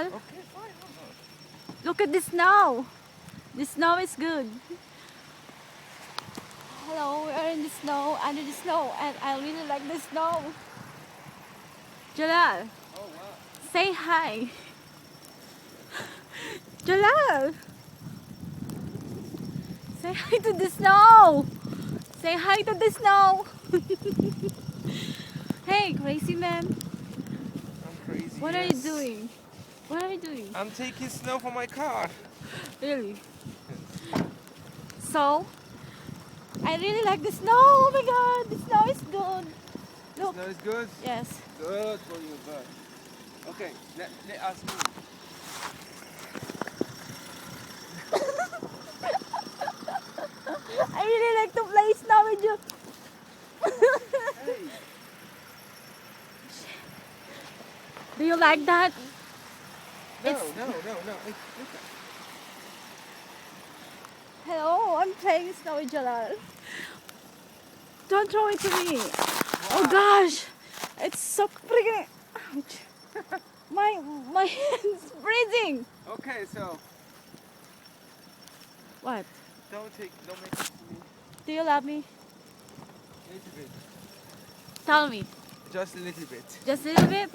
Jalal. Okay, fine. Look at the snow. The snow is good. Hello, we are in the snow, under the snow, and I really like the snow. Jalal, Oh, wow. say hi. Jalal, say hi to the snow. Say hi to the snow. Hey, crazy man. I'm crazy, What are you yes. doing? What are you doing? I'm taking snow from my car. Really? So, I really like the snow. Oh my god, the snow is good. Look. Snow is good? Yes. Good for you, but... Okay, let us move. I really like to play snow with you. Hey! Do you like that? No, It's... no. Hey, look at... Hello, I'm playing snow with Jalal. Don't throw it to me. Wow. Oh gosh, it's so freaking... Ouch. My hand's freezing. Okay, so... What? Don't make it to me. Do you love me? A little bit. Tell me. Just a little bit. Just a little bit?